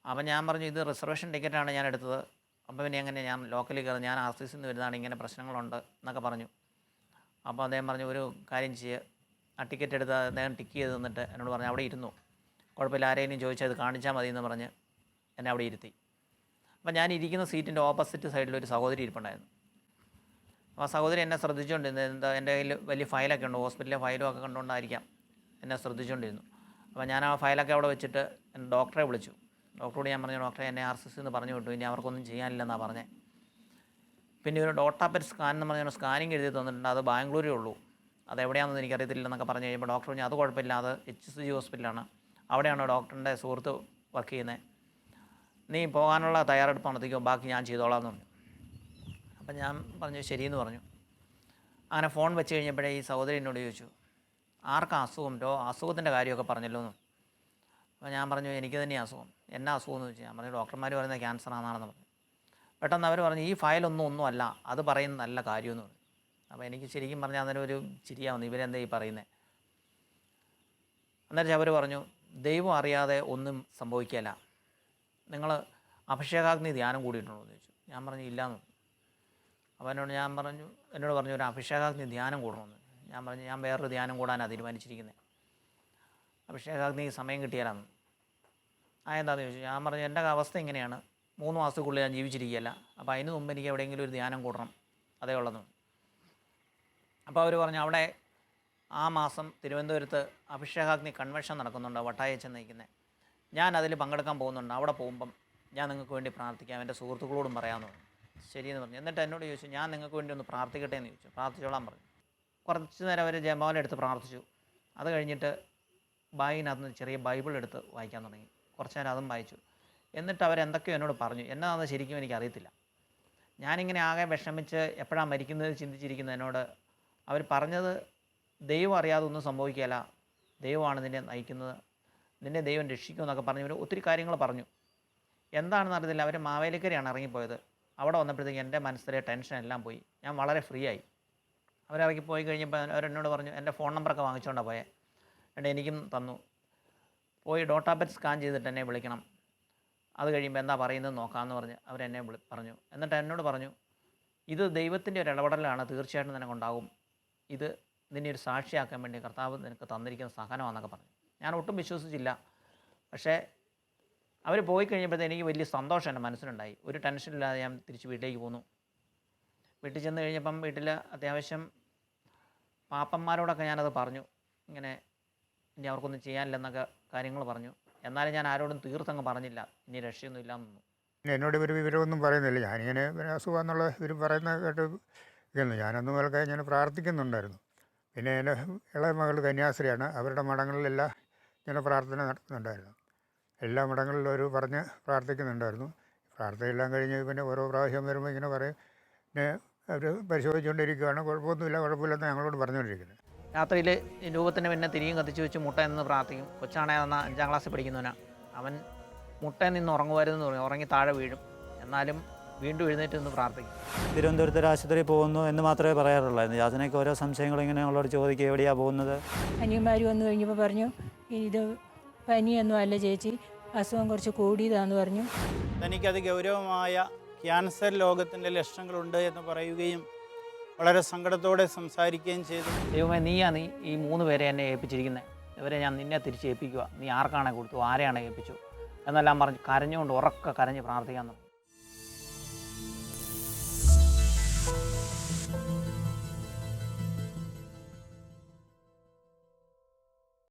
[SPEAKER 2] അപ്പം ഞാൻ പറഞ്ഞു, ഇത് റിസർവേഷൻ ടിക്കറ്റാണ് ഞാൻ എടുത്തത്. അപ്പോൾ പിന്നെ എങ്ങനെ ഞാൻ ലോക്കലിൽ കയറി, ഞാൻ RCCയിൽ നിന്ന് വരുന്നതാണ്, ഇങ്ങനെ പ്രശ്നങ്ങളുണ്ട് എന്നൊക്കെ പറഞ്ഞു. അപ്പോൾ അദ്ദേഹം പറഞ്ഞു, ഒരു കാര്യം ചെയ്യുക, ആ ടിക്കറ്റ് എടുത്ത് അദ്ദേഹം ടിക്ക് ചെയ്ത് തന്നിട്ട് എന്നോട് പറഞ്ഞു, അവിടെ ഇരുന്നു, കുഴപ്പമില്ല, ആരെയും ചോദിച്ചാൽ അത് കാണിച്ചാൽ മതി എന്ന് പറഞ്ഞ് എന്നെ അവിടെ ഇരുത്തി. അപ്പം ഞാൻ ഇരിക്കുന്ന സീറ്റിൻ്റെ ഓപ്പോസിറ്റ് സൈഡിൽ ഒരു സഹോദരി ഇരിപ്പുണ്ടായിരുന്നു. അപ്പോൾ ആ സഹോദരി എന്നെ ശ്രദ്ധിച്ചുകൊണ്ടിരുന്നു. എന്താ എൻ്റെ കയ്യിൽ വലിയ ഫയലൊക്കെ ഉണ്ട്, ഹോസ്പിറ്റലിലെ ഫയലും ഒക്കെ കണ്ടുകൊണ്ടായിരിക്കാം എന്നെ ശ്രദ്ധിച്ചുകൊണ്ടിരുന്നു. അപ്പോൾ ഞാൻ ആ ഫയലൊക്കെ അവിടെ വെച്ചിട്ട് ഡോക്ടറെ വിളിച്ചു. ഡോക്ടറോട് ഞാൻ പറഞ്ഞു, ഡോക്ടറെ എന്നെ RCC എന്ന് പറഞ്ഞു വിട്ടു, ഇനി അവർക്കൊന്നും ചെയ്യാനില്ലെന്നാണ് പറഞ്ഞത്. പിന്നെ ഒരു ഡോട്ടാപെറ്റ് സ്കാൻ എന്ന് പറഞ്ഞ സ്കാനിങ് എഴുതി തന്നിട്ടുണ്ട്, അത് ബാംഗ്ലൂരേ ഉള്ളൂ, അതെവിടെയാണെന്ന് എനിക്കറിയത്തില്ലെന്നൊക്കെ പറഞ്ഞു കഴിയുമ്പോൾ ഡോക്ടർ പറഞ്ഞു അത് കുഴപ്പമില്ല, അത് HCG ഹോസ്പിറ്റലാണ്, അവിടെയാണ് ഡോക്ടറിൻ്റെ സുഹൃത്ത് വർക്ക് ചെയ്യുന്നത്, നീ പോകാനുള്ള തയ്യാറെടുപ്പ് നടത്തിക്കോ, ബാക്കി ഞാൻ ചെയ്തോളാം എന്ന് പറഞ്ഞു. അപ്പം ഞാൻ പറഞ്ഞു ശരിയെന്ന് പറഞ്ഞു. അങ്ങനെ ഫോൺ വെച്ച് കഴിഞ്ഞപ്പോഴേ ഈ സഹോദരി എന്നോട് ചോദിച്ചു, ആർക്കാ അസുഖം, അസുഖത്തിൻ്റെ കാര്യമൊക്കെ പറഞ്ഞല്ലോ എന്ന്. അപ്പോൾ ഞാൻ പറഞ്ഞു എനിക്ക് തന്നെയാണ് അസുഖം. എന്നാ അസുഖം എന്ന് ചോദിച്ചു. ഞാൻ പറഞ്ഞു ഡോക്ടർമാർ പറയുന്നത് ക്യാൻസർ ആണെന്നാണെന്ന് പറഞ്ഞു. പെട്ടെന്ന് അവർ പറഞ്ഞു ഈ ഫയലൊന്നും അല്ല, അത് പറയുന്ന നല്ല കാര്യമെന്ന് പറഞ്ഞു. അപ്പോൾ എനിക്ക് ശരിക്കും പറഞ്ഞാൽ അന്നേരം ഒരു ചിരിയാവുന്നു, ഇവരെന്താ ഈ പറയുന്നത്. അന്നേരം അവർ പറഞ്ഞു ദൈവം അറിയാതെ ഒന്നും സംഭവിക്കില്ല, നിങ്ങൾ അഭിഷേകാഗ്നി ധ്യാനം കൂടിയിട്ടുണ്ടോ എന്ന് ചോദിച്ചു. ഞാൻ പറഞ്ഞു ഇല്ലയെന്ന്. അപ്പോൾ എന്നോട് പറഞ്ഞു ഒരു അഭിഷേകാഗ്നി ധ്യാനം കൂടണമെന്ന്. ഞാൻ പറഞ്ഞു ഞാൻ വേറൊരു ധ്യാനം കൂടാനാണ് തീരുമാനിച്ചിരിക്കുന്നത്, അഭിഷേകാഗ്നി സമയം കിട്ടിയാലാന്ന്. എന്താണെന്ന് ചോദിച്ചു. ഞാൻ പറഞ്ഞു എൻ്റെ അവസ്ഥ ഇങ്ങനെയാണ്, 3 മാസത്തിനുള്ളിൽ ഞാൻ ജീവിച്ചിരിക്കുകയല്ല, അപ്പോൾ അതിന് മുമ്പ് എനിക്ക് എവിടെയെങ്കിലും ഒരു ധ്യാനം കൂടണം, അതേ ഉള്ളതെന്ന്. അപ്പോൾ അവർ പറഞ്ഞു അവിടെ ആ മാസം തിരുവനന്തപുരത്ത് അഭിഷേകാഗ്നി കൺവെൻഷൻ നടക്കുന്നുണ്ട്, വട്ടായച്ചൻ നയിക്കുന്നത്, ഞാൻ അതിൽ പങ്കെടുക്കാൻ പോകുന്നുണ്ട്, അവിടെ പോകുമ്പം ഞാൻ നിങ്ങൾക്ക് വേണ്ടി പ്രാർത്ഥിക്കാം, എൻ്റെ സുഹൃത്തുക്കളോടും പറയാമെന്ന് പറഞ്ഞു. ശരിയെന്ന് പറഞ്ഞു. എന്നിട്ട് എന്നോട് ചോദിച്ചു ഞാൻ നിങ്ങൾക്ക് വേണ്ടി ഒന്ന് പ്രാർത്ഥിക്കട്ടെ എന്ന് ചോദിച്ചു. പ്രാർത്ഥിച്ചോളാൻ പറഞ്ഞു. കുറച്ച് നേരം അവർ ജപമാലയെടുത്ത് പ്രാർത്ഥിച്ചു. അത് കഴിഞ്ഞിട്ട് ബാഗിനകത്ത് നിന്ന് ചെറിയ ബൈബിൾ എടുത്ത് വായിക്കാൻ തുടങ്ങി. കുറച്ച് നേരം അതും വായിച്ചു. എന്നിട്ട് അവരെന്തൊക്കെയോ എന്നോട് പറഞ്ഞു, എന്നതാണെന്ന് ശരിക്കും എനിക്കറിയത്തില്ല. ഞാനിങ്ങനെ ആകെ വിഷമിച്ച് എപ്പോഴാണ് മരിക്കുന്നത് ചിന്തിച്ചിരിക്കുന്നത്. എന്നോട് അവർ പറഞ്ഞത് ദൈവം അറിയാതെ ഒന്നും സംഭവിക്കുകയില്ല, ദൈവമാണ് നിന്നെ നയിക്കുന്നത്, നിന്നെ ദൈവം രക്ഷിക്കുമെന്നൊക്കെ പറഞ്ഞു. ഇവർ ഒത്തിരി കാര്യങ്ങൾ പറഞ്ഞു. എന്താണെന്ന് അറിയത്തില്ല. അവർ മാവേലിക്കരയാണ് ഇറങ്ങിപ്പോയത്. അവിടെ വന്നപ്പോഴത്തേക്ക് എൻ്റെ മനസ്സിലെ ടെൻഷൻ എല്ലാം പോയി, ഞാൻ വളരെ ഫ്രീ ആയി. അവരിറങ്ങി പോയി കഴിഞ്ഞപ്പോൾ അവരെന്നോട് പറഞ്ഞു എൻ്റെ ഫോൺ നമ്പറൊക്കെ വാങ്ങിച്ചുകൊണ്ടാണ് പോയത്. എന്നിട്ട് എനിക്കും തന്നു, പോയി ഡോട്ടാപെറ്റ് സ്കാൻ ചെയ്തിട്ട് എന്നെ വിളിക്കണം, അത് കഴിയുമ്പോൾ എന്താ പറയുന്നത് നോക്കാമെന്ന് പറഞ്ഞ് അവരെന്നെ പറഞ്ഞു. എന്നിട്ട് എന്നോട് പറഞ്ഞു ഇത് ദൈവത്തിൻ്റെ ഒരു ഇടപെടലാണ്, തീർച്ചയായിട്ടും നിനക്കുണ്ടാകും, ഇത് നിന്നെ ഒരു സാക്ഷിയാക്കാൻ വേണ്ടി കർത്താവ് നിനക്ക് തന്നിരിക്കുന്ന സഹനമാണെന്നൊക്കെ പറഞ്ഞു. ഞാൻ ഒട്ടും വിശ്വസിച്ചില്ല. പക്ഷേ അവർ പോയി കഴിഞ്ഞപ്പോഴത്തെ എനിക്ക് വലിയ സന്തോഷം എൻ്റെ മനസ്സിലുണ്ടായി. ഒരു ടെൻഷനില്ലാതെ ഞാൻ തിരിച്ച് വീട്ടിലേക്ക് പോന്നു. വീട്ടിൽ ചെന്ന് കഴിഞ്ഞപ്പം വീട്ടിൽ അത്യാവശ്യം പാപ്പന്മാരോടൊക്കെ ഞാനത് പറഞ്ഞു, ഇങ്ങനെ ഇനി അവർക്കൊന്നും ചെയ്യാനില്ലെന്നൊക്കെ കാര്യങ്ങൾ പറഞ്ഞു. എന്നാലും ഞാൻ ആരോടും തീർത്തങ്ങ് പറഞ്ഞില്ല, ഇനി രക്ഷയൊന്നും ഇല്ലാന്നൊന്നും.
[SPEAKER 7] എന്നോട് ഇവർ വിവരമൊന്നും പറയുന്നില്ല. ഞാനിങ്ങനെ അസുഖമെന്നുള്ള ഇവർ പറയുന്ന കേട്ട് ഇരിക്കുന്നു. ഞാനന്ന് മുതൽക്ക് ഇങ്ങനെ പ്രാർത്ഥിക്കുന്നുണ്ടായിരുന്നു. പിന്നെ എൻ്റെ ഇളയ മകൾ കന്യാസ്ത്രീയാണ്, അവരുടെ മഠങ്ങളിലെല്ലാം ഇങ്ങനെ പ്രാർത്ഥന നടത്തുന്നുണ്ടായിരുന്നു. എല്ലാ മഠങ്ങളിലും ഒരു പറഞ്ഞ് പ്രാർത്ഥിക്കുന്നുണ്ടായിരുന്നു. പ്രാർത്ഥനയെല്ലാം കഴിഞ്ഞ് പിന്നെ ഓരോ പ്രാവശ്യം വരുമ്പോൾ ഇങ്ങനെ പറയും, പിന്നെ അവർ പരിശോധിച്ചുകൊണ്ടിരിക്കുകയാണ്, കുഴപ്പമില്ലെന്ന് ഞങ്ങളോട് പറഞ്ഞുകൊണ്ടിരിക്കുന്നത്.
[SPEAKER 2] രാത്രിയിൽ രൂപത്തിന് പിന്നെ തിരിയും കത്തിച്ച് വെച്ച് മുട്ടയിൽ നിന്ന് പ്രാർത്ഥിക്കും. കൊച്ചാണെങ്കിൽ എന്നാൽ 5ാം ക്ലാസ്സിൽ പഠിക്കുന്നവനാണ്. അവൻ മുട്ടയിൽ നിന്ന് ഉറങ്ങുമായിരുന്നു പറഞ്ഞു, ഉറങ്ങി താഴെ വീഴും, എന്നാലും വീണ്ടും എഴുന്നേറ്റ് നിന്ന് പ്രാർത്ഥിക്കും.
[SPEAKER 5] തിരുവനന്തപുരത്ത് ഒരു ആശുപത്രിയിൽ പോകുന്നു എന്ന് മാത്രമേ പറയാറുള്ളായിരുന്നു. യാതനയ്ക്ക് ഓരോ സംശയങ്ങൾ ഇങ്ങനെ ഞങ്ങളോട് ചോദിക്കുക, എവിടെയാണ് പോകുന്നത്.
[SPEAKER 8] അനിയന്മാർ വന്നു കഴിഞ്ഞപ്പോൾ പറഞ്ഞു ഇത് പനിയൊന്നും അല്ല ചേച്ചി, അസുഖം കുറച്ച് കൂടിയതാണെന്ന് പറഞ്ഞു.
[SPEAKER 9] തനിക്കത് ഗൗരവമായ ക്യാൻസർ രോഗത്തിൻ്റെ ലക്ഷണങ്ങളുണ്ട് എന്ന് പറയുകയും വളരെ സങ്കടത്തോടെ സംസാരിക്കുകയും ചെയ്തു.
[SPEAKER 2] ദൈവമേ നീ ഈ 3 പേരെ എന്നെ ഏൽപ്പിച്ചിരിക്കുന്നത്, ഇവരെ ഞാൻ നിന്നെ തിരിച്ച് ഏൽപ്പിക്കുക, നീ ആർക്കാണെ കൊടുത്തു, ആരെയാണെ ഏൽപ്പിച്ചു എന്നെല്ലാം പറഞ്ഞ് കരഞ്ഞുകൊണ്ട് ഉറക്കെ കരഞ്ഞ് പ്രാർത്ഥിക്കാൻ തുടങ്ങി.